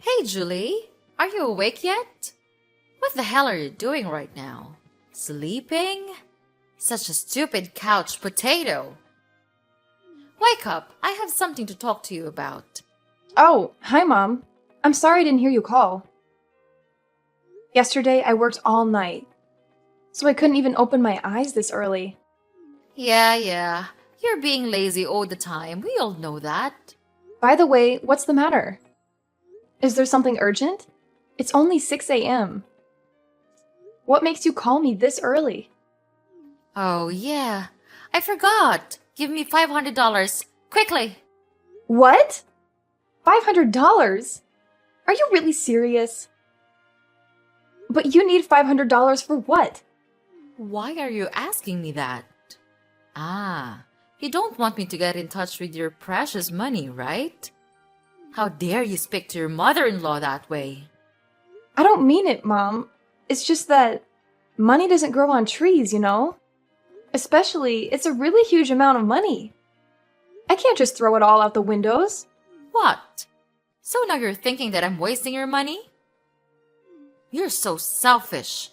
Hey, Julie, are you awake yet? What the hell are you doing right now? Sleeping? Such a stupid couch potato. Wake up, I have something to talk to you about. Oh, hi, Mom. I'm sorry I didn't hear you call. Yesterday, I worked all night, so I couldn't even open my eyes this early. Yeah, you're being lazy all the time. We all know that. By the way, what's the matter? Is there something urgent? It's only 6 a.m. What makes you call me this early? Oh, yeah, I forgot. Give me $500, quickly. What? $500? Are you really serious? But you need $500 for what? Why are you asking me that? Ah, you don't want me to get in touch with your precious money, right? How dare you speak to your mother-in-law that way? I don't mean it, Mom. It's just that money doesn't grow on trees, you know? Especially, it's a really huge amount of money. I can't just throw it all out the windows. What? So now you're thinking that I'm wasting your money? You're so selfish.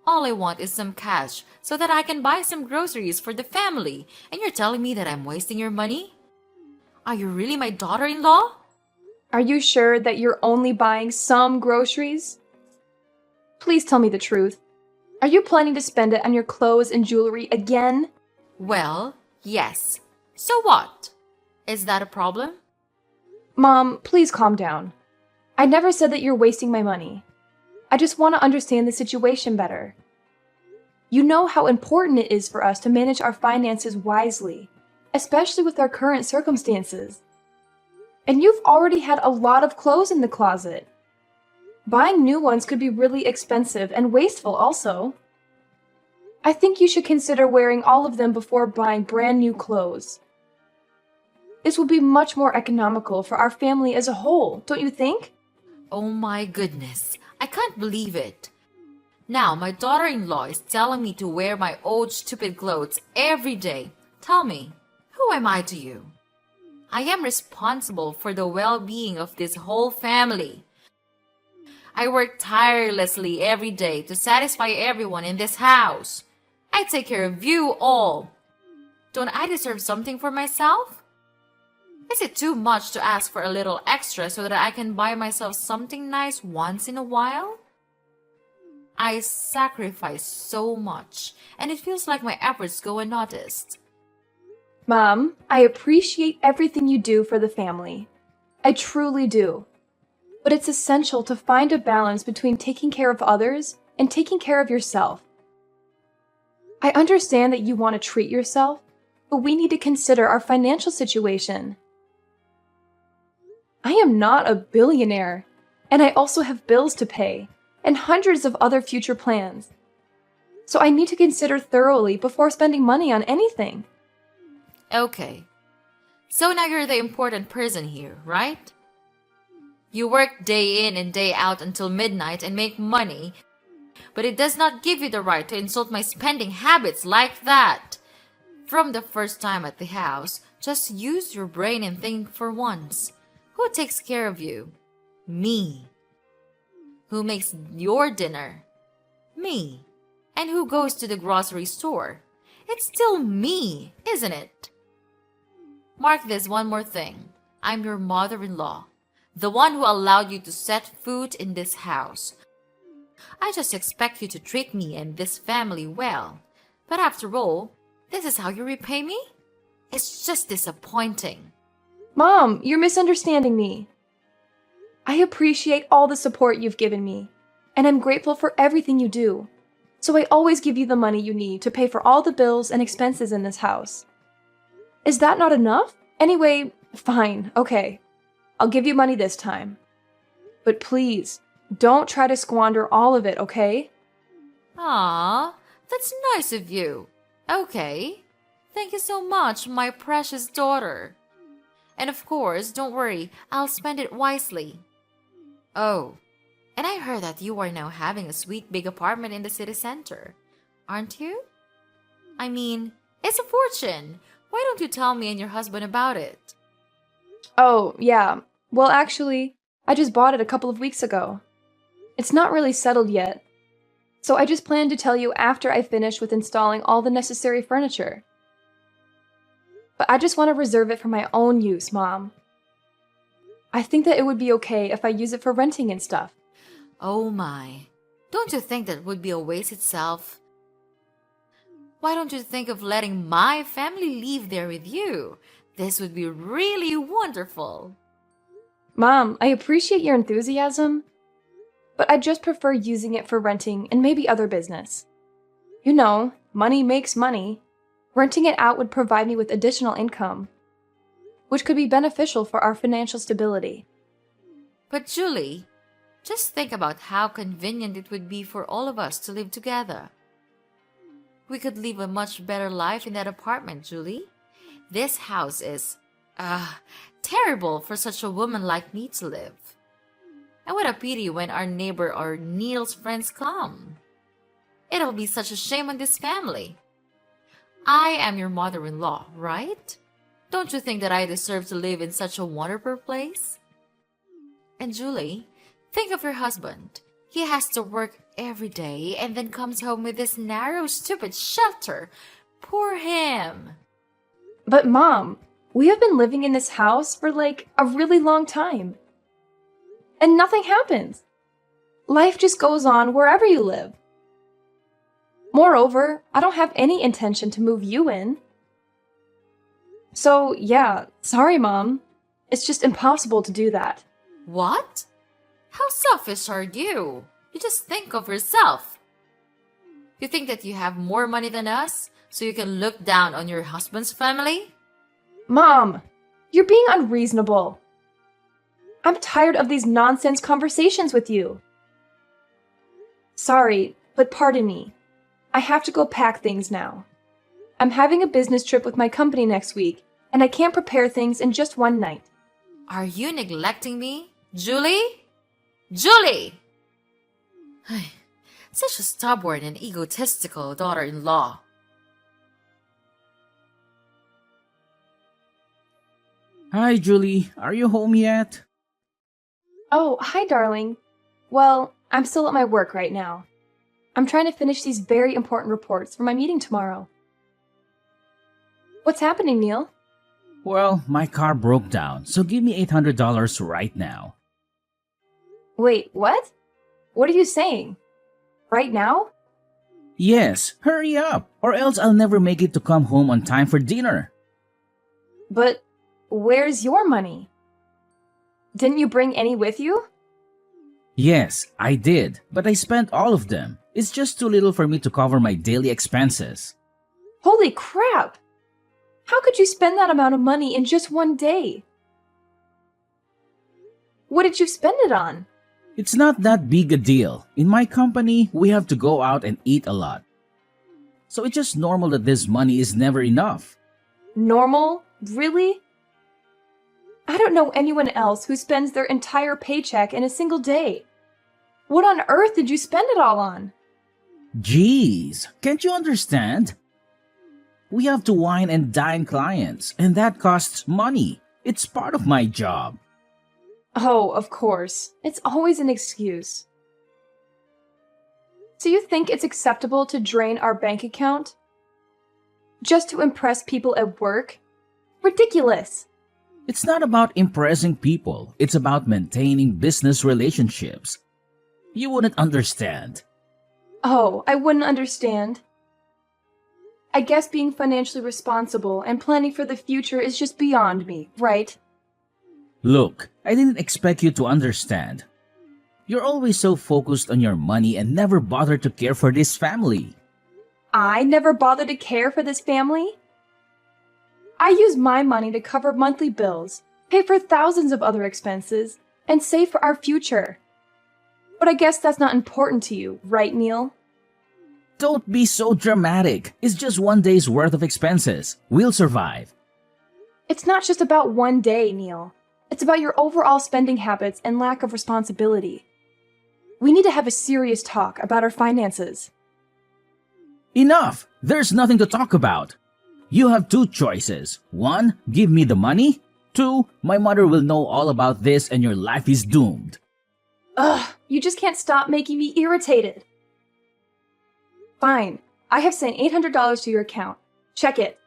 All I want is some cash so that I can buy some groceries for the family, and you're telling me that I'm wasting your money? Are you really my daughter-in-law? Are you sure that you're only buying some groceries? Please tell me the truth. Are you planning to spend it on your clothes and jewelry again? Well, yes. So what? Is that a problem? Mom, please calm down. I never said that you're wasting my money. I just want to understand the situation better. You know how important it is for us to manage our finances wisely, especially with our current circumstances. And you've already had a lot of clothes in the closet. Buying new ones could be really expensive and wasteful also. I think you should consider wearing all of them before buying brand new clothes. This will be much more economical for our family as a whole, don't you think? Oh my goodness, I can't believe it. Now my daughter-in-law is telling me to wear my old stupid clothes every day. Tell me, who am I to you? I am responsible for the well-being of this whole family. I work tirelessly every day to satisfy everyone in this house. I take care of you all. Don't I deserve something for myself? Is it too much to ask for a little extra so that I can buy myself something nice once in a while? I sacrifice so much, and it feels like my efforts go unnoticed. Mom, I appreciate everything you do for the family. I truly do. But it's essential to find a balance between taking care of others and taking care of yourself. I understand that you want to treat yourself, but we need to consider our financial situation. I am not a billionaire, and I also have bills to pay and hundreds of other future plans. So I need to consider thoroughly before spending money on anything. Okay, so now you're the important person here, right? You work day in and day out until midnight and make money, but it does not give you the right to insult my spending habits like that. From the first time at the house, just use your brain and think for once. Who takes care of you? Me. Who makes your dinner? Me. And who goes to the grocery store? It's still me, isn't it? Mark this one more thing. I'm your mother-in-law, the one who allowed you to set foot in this house. I just expect you to treat me and this family well. But after all, this is how you repay me? It's just disappointing. Mom, you're misunderstanding me. I appreciate all the support you've given me, and I'm grateful for everything you do. So I always give you the money you need to pay for all the bills and expenses in this house. Is that not enough? Anyway, fine, okay. I'll give you money this time. But please, don't try to squander all of it, okay? Ah, that's nice of you. Okay. Thank you so much, my precious daughter. And of course, don't worry, I'll spend it wisely. Oh, and I heard that you are now having a sweet big apartment in the city center, aren't you? I mean, it's a fortune. Why don't you tell me and your husband about it? Oh, yeah. Well, actually, I just bought it a couple of weeks ago. It's not really settled yet, so I just planned to tell you after I finish with installing all the necessary furniture. But I just want to reserve it for my own use, Mom. I think that it would be okay if I use it for renting and stuff. Oh my. Don't you think that would be a waste itself? Why don't you think of letting my family live there with you? This would be really wonderful. Mom, I appreciate your enthusiasm, but I just prefer using it for renting and maybe other business. You know, money makes money. Renting it out would provide me with additional income, which could be beneficial for our financial stability. But Julie, just think about how convenient it would be for all of us to live together. We could live a much better life in that apartment, Julie. This house is, terrible for such a woman like me to live. And what a pity when our neighbor or Neil's friends come. It'll be such a shame on this family. I am your mother-in-law, right? Don't you think that I deserve to live in such a wonderful place? And Julie, think of your husband. He has to work every day and then comes home with this narrow, stupid shelter. Poor him. But Mom, we have been living in this house for like a really long time. And nothing happens. Life just goes on wherever you live. Moreover, I don't have any intention to move you in. So, yeah, sorry, Mom. It's just impossible to do that. What? How selfish are you? You just think of yourself. You think that you have more money than us, so you can look down on your husband's family? Mom, you're being unreasonable. I'm tired of these nonsense conversations with you. Sorry, but pardon me. I have to go pack things now. I'm having a business trip with my company next week, and I can't prepare things in just one night. Are you neglecting me? Julie? Julie! Such a stubborn and egotistical daughter-in-law. Hi, Julie. Are you home yet? Oh, hi, darling. Well, I'm still at my work right now. I'm trying to finish these very important reports for my meeting tomorrow. What's happening, Neil? Well, my car broke down, so give me $800 right now. Wait, what? What are you saying? Right now? Yes, hurry up, or else I'll never make it to come home on time for dinner. But where's your money? Didn't you bring any with you? Yes, I did, but I spent all of them. It's just too little for me to cover my daily expenses. Holy crap! How could you spend that amount of money in just one day? What did you spend it on? It's not that big a deal. In my company, we have to go out and eat a lot. So it's just normal that this money is never enough. Normal? Really? I don't know anyone else who spends their entire paycheck in a single day. What on earth did you spend it all on? Jeez, can't you understand? We have to wine and dine clients, and that costs money. It's part of my job. Oh, of course. It's always an excuse. So you think it's acceptable to drain our bank account? Just to impress people at work? Ridiculous! It's not about impressing people. It's about maintaining business relationships. You wouldn't understand. Oh, I wouldn't understand. I guess being financially responsible and planning for the future is just beyond me, right? Look, I didn't expect you to understand. You're always so focused on your money and never bother to care for this family. I never bother to care for this family? I use my money to cover monthly bills, pay for thousands of other expenses, and save for our future. But I guess that's not important to you, right, Neil? Don't be so dramatic. It's just one day's worth of expenses. We'll survive. It's not just about one day, Neil. It's about your overall spending habits and lack of responsibility. We need to have a serious talk about our finances. Enough! There's nothing to talk about. You have two choices. One, give me the money. Two, my mother will know all about this and your life is doomed. Ugh, you just can't stop making me irritated. Fine, I have sent $800 to your account. Check it.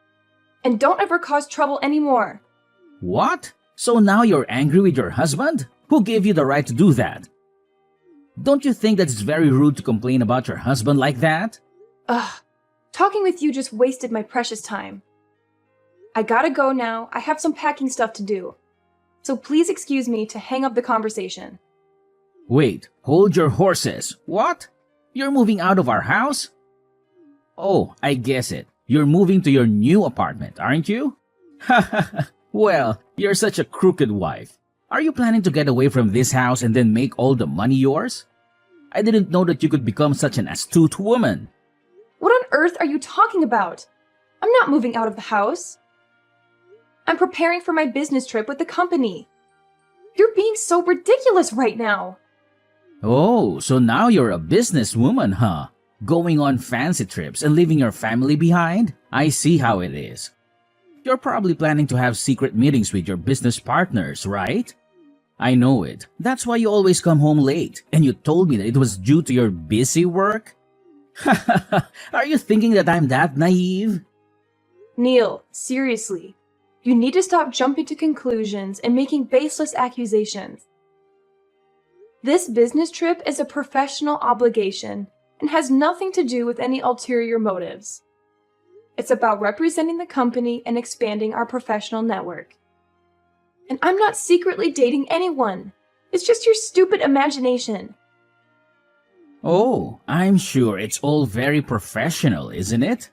And don't ever cause trouble anymore. What? So now you're angry with your husband? Who gave you the right to do that? Don't you think that it's very rude to complain about your husband like that? Ugh, talking with you just wasted my precious time. I gotta go now. I have some packing stuff to do. So please excuse me to hang up the conversation. Wait, hold your horses. What? You're moving out of our house? Oh, I guess it. You're moving to your new apartment, aren't you? Well, you're such a crooked wife. Are you planning to get away from this house and then make all the money yours? I didn't know that you could become such an astute woman. What on earth are you talking about? I'm not moving out of the house. I'm preparing for my business trip with the company. You're being so ridiculous right now. Oh, so now you're a businesswoman, huh? Going on fancy trips and leaving your family behind? I see how it is. You're probably planning to have secret meetings with your business partners, right? I know it. That's why you always come home late, and you told me that it was due to your busy work? Are you thinking that I'm that naive? Neil, seriously. You need to stop jumping to conclusions and making baseless accusations. This business trip is a professional obligation and has nothing to do with any ulterior motives. It's about representing the company and expanding our professional network. And I'm not secretly dating anyone. It's just your stupid imagination. Oh, I'm sure it's all very professional, isn't it?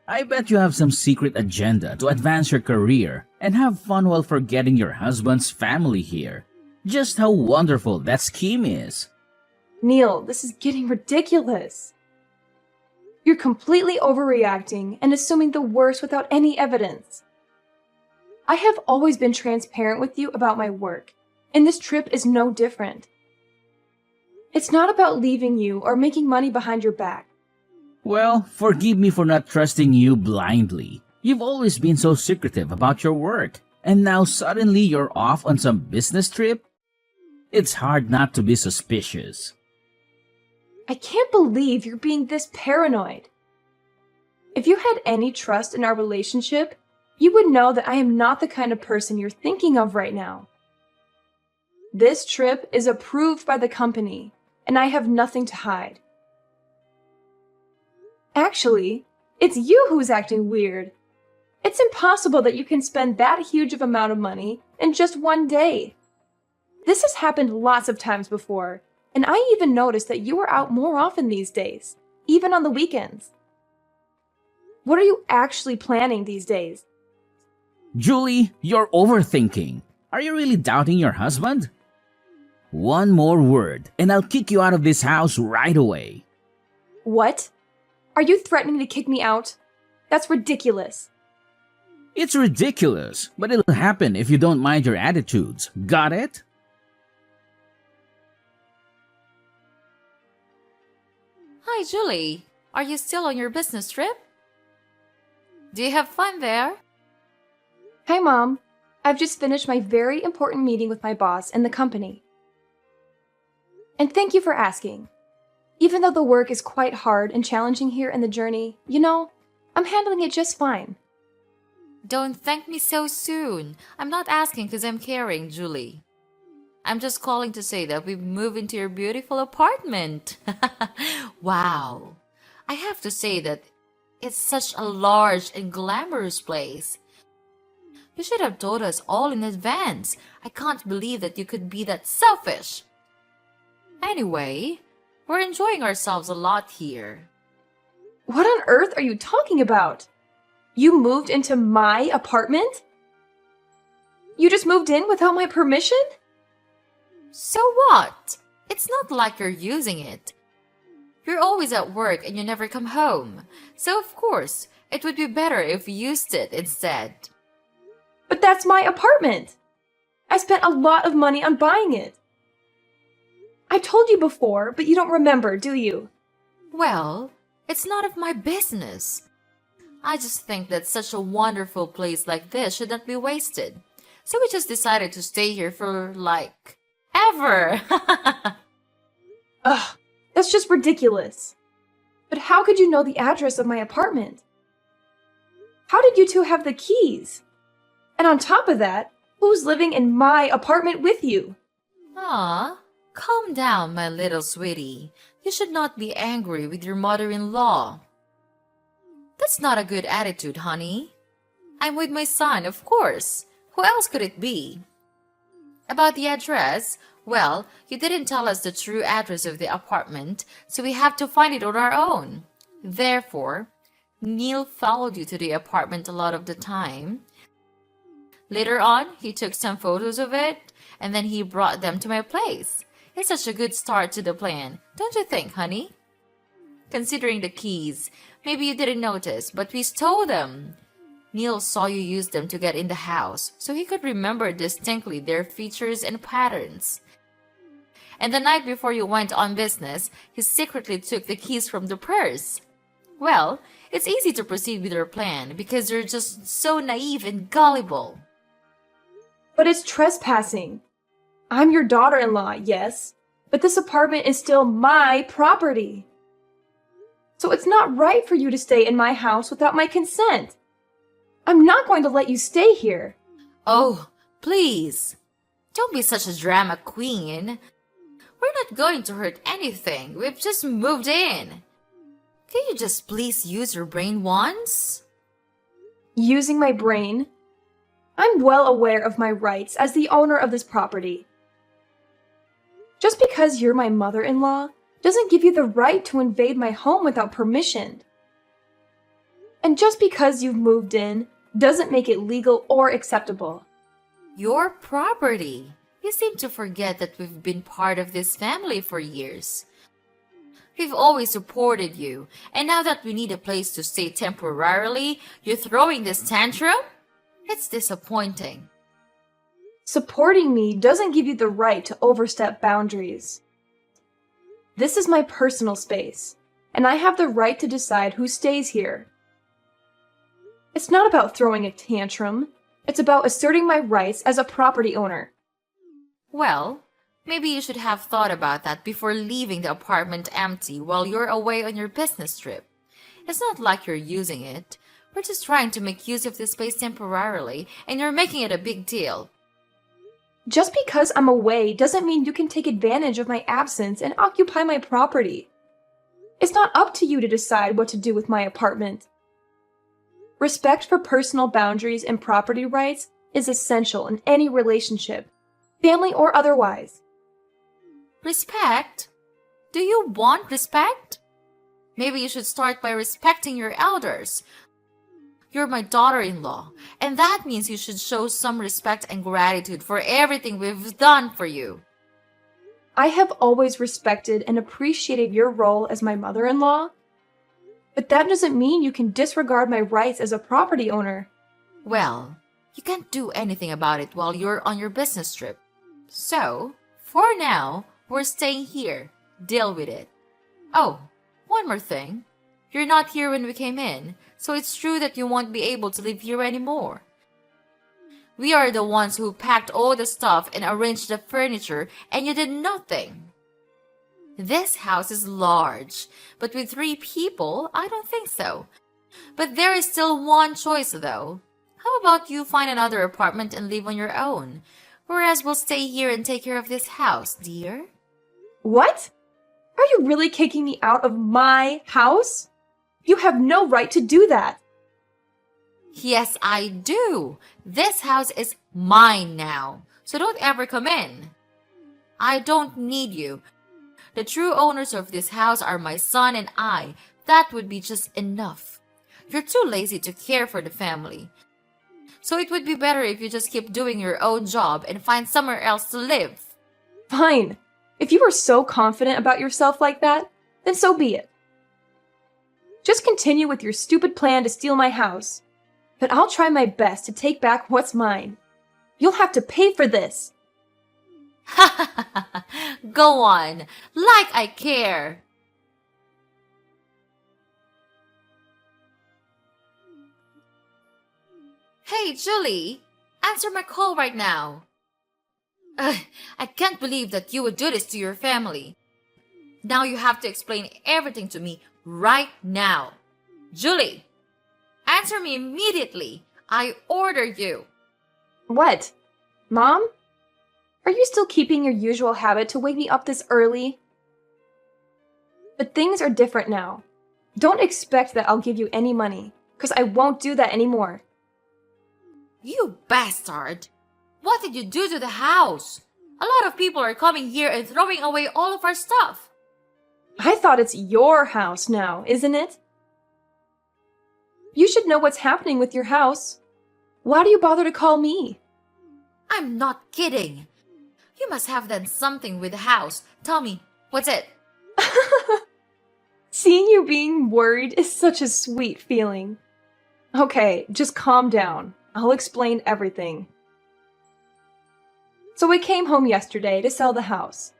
I bet you have some secret agenda to advance your career and have fun while forgetting your husband's family here. Just how wonderful that scheme is. Neil, this is getting ridiculous. You're completely overreacting and assuming the worst without any evidence. I have always been transparent with you about my work, and this trip is no different. It's not about leaving you or making money behind your back. Well, forgive me for not trusting you blindly. You've always been so secretive about your work, and now suddenly you're off on some business trip? It's hard not to be suspicious. I can't believe you're being this paranoid. If you had any trust in our relationship, you would know that I am not the kind of person you're thinking of right now. This trip is approved by the company, and I have nothing to hide. Actually, it's you who's acting weird. It's impossible that you can spend that huge of amount of money in just one day. This has happened lots of times before, and I even noticed that you are out more often these days, even on the weekends. What are you actually planning these days? Julie, you're overthinking. Are you really doubting your husband? One more word, and I'll kick you out of this house right away. What? Are you threatening to kick me out? That's ridiculous. It's ridiculous, but it'll happen if you don't mind your attitudes. Got it? Hi, Julie. Are you still on your business trip? Do you have fun there? Hi, Mom. I've just finished my very important meeting with my boss and the company. And thank you for asking. Even though the work is quite hard and challenging here in the journey, I'm handling it just fine. Don't thank me so soon. I'm not asking because I'm caring, Julie. I'm just calling to say that we've moved into your beautiful apartment. Wow. I have to say that it's such a large and glamorous place. You should have told us all in advance. I can't believe that you could be that selfish. Anyway, we're enjoying ourselves a lot here. What on earth are you talking about? You moved into my apartment? You just moved in without my permission? So what? It's not like you're using it. You're always at work and you never come home. So of course, it would be better if you used it instead. But that's my apartment. I spent a lot of money on buying it. I told you before, but you don't remember, do you? Well, it's none of my business. I just think that such a wonderful place like this should not be wasted. So we just decided to stay here for, like, ever. Ugh, that's just ridiculous. But how could you know the address of my apartment? How did you two have the keys? And on top of that, who's living in my apartment with you? Aw, calm down, my little sweetie. You should not be angry with your mother-in-law. That's not a good attitude, honey. I'm with my son, of course. Who else could it be? About the address, well, you didn't tell us the true address of the apartment, so we have to find it on our own. Therefore, Neil followed you to the apartment a lot of the time. Later on, he took some photos of it, and then he brought them to my place. It's such a good start to the plan, don't you think, honey? Considering the keys, maybe you didn't notice, but we stole them. Neil saw you use them to get in the house, so he could remember distinctly their features and patterns. And the night before you went on business, he secretly took the keys from the purse. Well, it's easy to proceed with your plan because you're just so naive and gullible. But it's trespassing. I'm your daughter-in-law, yes, but this apartment is still my property. So it's not right for you to stay in my house without my consent. I'm not going to let you stay here. Oh, please. Don't be such a drama queen. We're not going to hurt anything. We've just moved in. Can you just please use your brain once? Using my brain? I'm well aware of my rights as the owner of this property. Just because you're my mother-in-law doesn't give you the right to invade my home without permission. And just because you've moved in doesn't make it legal or acceptable. Your property. You seem to forget that we've been part of this family for years. We've always supported you, and now that we need a place to stay temporarily, you're throwing this tantrum? It's disappointing. Supporting me doesn't give you the right to overstep boundaries. This is my personal space, and I have the right to decide who stays here. It's not about throwing a tantrum. It's about asserting my rights as a property owner. Well, maybe you should have thought about that before leaving the apartment empty while you're away on your business trip. It's not like you're using it. We're just trying to make use of this space temporarily, and you're making it a big deal. Just because I'm away doesn't mean you can take advantage of my absence and occupy my property. It's not up to you to decide what to do with my apartment. Respect for personal boundaries and property rights is essential in any relationship, family or otherwise. Respect? Do you want respect? Maybe you should start by respecting your elders. You're my daughter-in-law, and that means you should show some respect and gratitude for everything we've done for you. I have always respected and appreciated your role as my mother-in-law, but that doesn't mean you can disregard my rights as a property owner. Well, you can't do anything about it while you're on your business trip. So, for now, we're staying here. Deal with it. Oh, one more thing. You're not here when we came in, so it's true that you won't be able to live here anymore. We are the ones who packed all the stuff and arranged the furniture, and you did nothing. This house is large, but with 3 people, I don't think so. But there is still one choice, though. How about you find another apartment and live on your own, whereas we'll stay here and take care of this house, dear? What? Are you really kicking me out of my house? You have no right to do that. Yes, I do. This house is mine now, so don't ever come in. I don't need you. The true owners of this house are my son and I. That would be just enough. You're too lazy to care for the family. So it would be better if you just keep doing your own job and find somewhere else to live. Fine. If you are so confident about yourself like that, then so be it. Just continue with your stupid plan to steal my house. But I'll try my best to take back what's mine. You'll have to pay for this. Ha ha ha! Go on, like I care. Hey, Julie, answer my call right now. I can't believe that you would do this to your family. Now you have to explain everything to me right now. Julie, answer me immediately. I order you. What? Mom? Are you still keeping your usual habit to wake me up this early? But things are different now. Don't expect that I'll give you any money, because I won't do that anymore. You bastard! What did you do to the house? A lot of people are coming here and throwing away all of our stuff. I thought it's your house now, isn't it? You should know what's happening with your house. Why do you bother to call me? I'm not kidding. You must have done something with the house. Tell me, what's it? Seeing you being worried is such a sweet feeling. Okay, just calm down. I'll explain everything. So we came home yesterday to sell the house.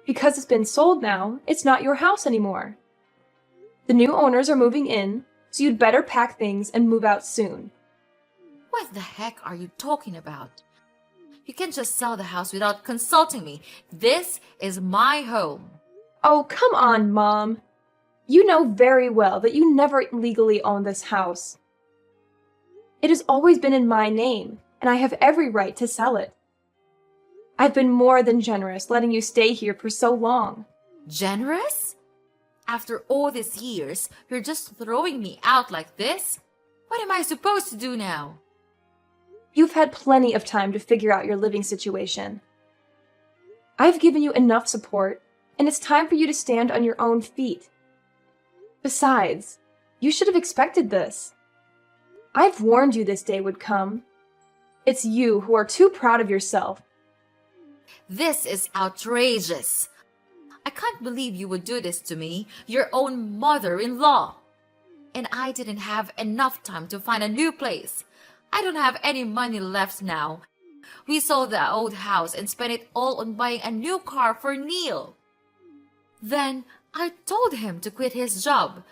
Because it's been sold now, it's not your house anymore. The new owners are moving in, so you'd better pack things and move out soon. What the heck are you talking about? You can't just sell the house without consulting me. This is my home. Oh, come on, Mom. You know very well that you never legally own this house. It has always been in my name, and I have every right to sell it. I've been more than generous letting you stay here for so long. Generous? After all these years, you're just throwing me out like this? What am I supposed to do now? You've had plenty of time to figure out your living situation. I've given you enough support, and it's time for you to stand on your own feet. Besides, you should have expected this. I've warned you this day would come. It's you who are too proud of yourself. This is outrageous. I can't believe you would do this to me, your own mother-in-law. And I didn't have enough time to find a new place. I don't have any money left now. We sold the old house and spent it all on buying a new car for Neil. Then I told him to quit his job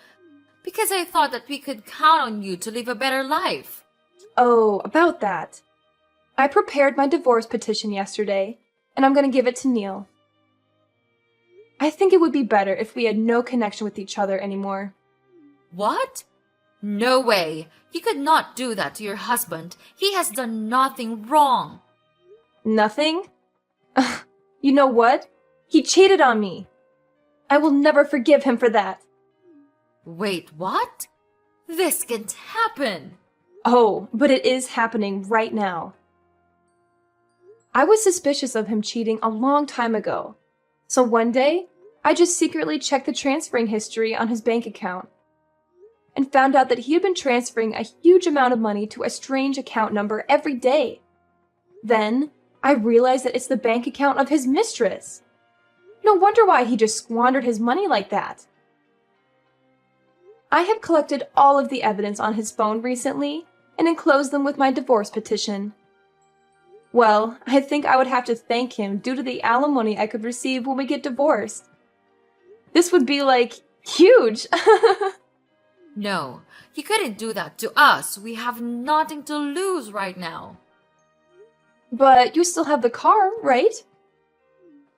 because I thought that we could count on you to live a better life. Oh, about that. I prepared my divorce petition yesterday, and I'm going to give it to Neil. I think it would be better if we had no connection with each other anymore. What? No way. You could not do that to your husband. He has done nothing wrong. Nothing? You know what? He cheated on me. I will never forgive him for that. Wait, what? This can't happen. Oh, but it is happening right now. I was suspicious of him cheating a long time ago. So one day, I just secretly checked the transferring history on his bank account and found out that he had been transferring a huge amount of money to a strange account number every day. Then, I realized that it's the bank account of his mistress. No wonder why he just squandered his money like that. I have collected all of the evidence on his phone recently and enclosed them with my divorce petition. Well, I think I would have to thank him due to the alimony I could receive when we get divorced. This would be huge. No, you couldn't do that to us. We have nothing to lose right now. But you still have the car, right?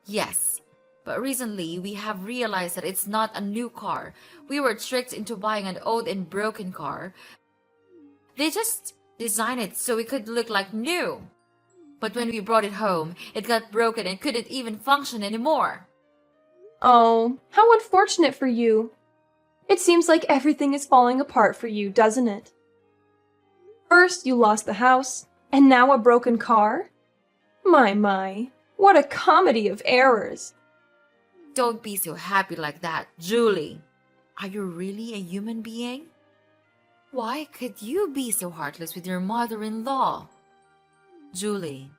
Yes, but recently we have realized that it's not a new car. We were tricked into buying an old and broken car. They just designed it so it could look like new. But when we brought it home, it got broken and couldn't even function anymore. Oh, how unfortunate for you. It seems like everything is falling apart for you, doesn't it? First you lost the house, and now a broken car? My, what a comedy of errors. Don't be so happy like that, Julie. Are you really a human being? Why could you be so heartless with your mother-in-law? Julie,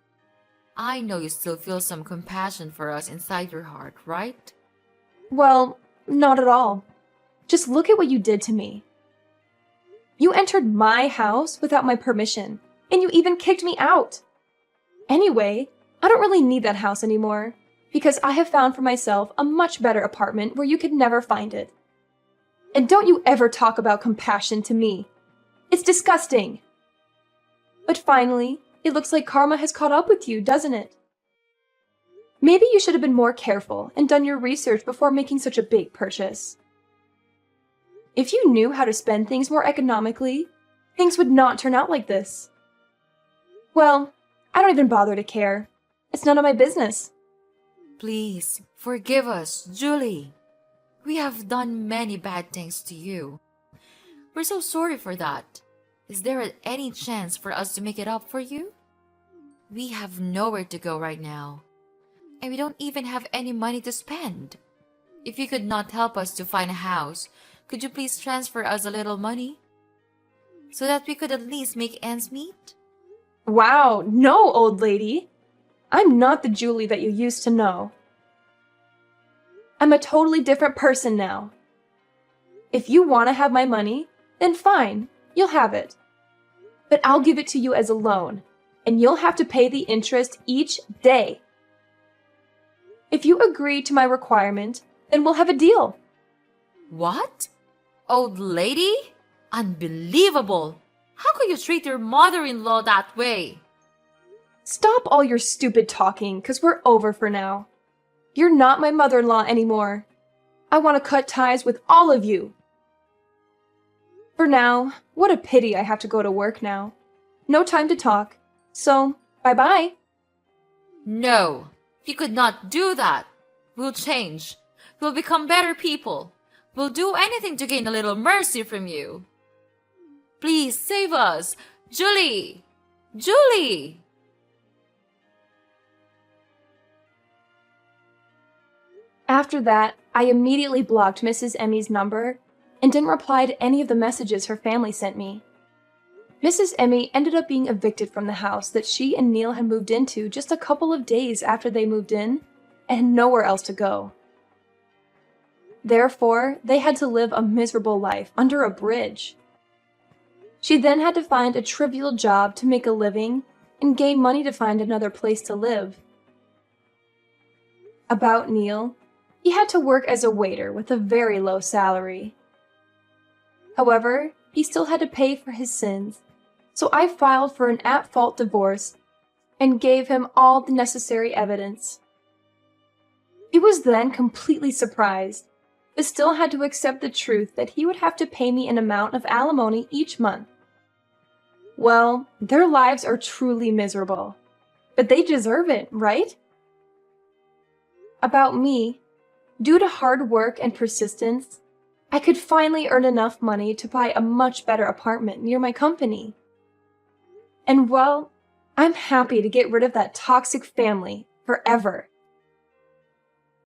I know you still feel some compassion for us inside your heart, right? Well, not at all. Just look at what you did to me. You entered my house without my permission, and you even kicked me out. Anyway, I don't really need that house anymore, because I have found for myself a much better apartment where you could never find it. And don't you ever talk about compassion to me. It's disgusting. But finally, it looks like karma has caught up with you, doesn't it? Maybe you should have been more careful and done your research before making such a big purchase. If you knew how to spend things more economically, things would not turn out like this. Well, I don't even bother to care. It's none of my business. Please, forgive us, Julie. We have done many bad things to you. We're so sorry for that. Is there any chance for us to make it up for you? We have nowhere to go right now, and we don't even have any money to spend. If you could not help us to find a house, could you please transfer us a little money so that we could at least make ends meet? Wow, no, old lady. I'm not the Julie that you used to know. I'm a totally different person now. If you want to have my money, then fine, you'll have it. But I'll give it to you as a loan, and you'll have to pay the interest each day. If you agree to my requirement, then we'll have a deal. What? Old lady? Unbelievable! How could you treat your mother-in-law that way? Stop all your stupid talking, 'cause we're over for now. You're not my mother-in-law anymore. I want to cut ties with all of you. For now, what a pity I have to go to work now. No time to talk. So, bye-bye. No, you could not do that. We'll change. We'll become better people. We'll do anything to gain a little mercy from you. Please save us. Julie! Julie! After that, I immediately blocked Mrs. Emmy's number and didn't reply to any of the messages her family sent me. Mrs. Emmy ended up being evicted from the house that she and Neil had moved into just a couple of days after they moved in and had nowhere else to go. Therefore, they had to live a miserable life under a bridge. She then had to find a trivial job to make a living and gain money to find another place to live. About Neil, he had to work as a waiter with a very low salary. However, he still had to pay for his sins, so I filed for an at-fault divorce and gave him all the necessary evidence. He was then completely surprised, but still had to accept the truth that he would have to pay me an amount of alimony each month. Well, their lives are truly miserable, but they deserve it, right? About me, due to hard work and persistence, I could finally earn enough money to buy a much better apartment near my company. And well, I'm happy to get rid of that toxic family forever.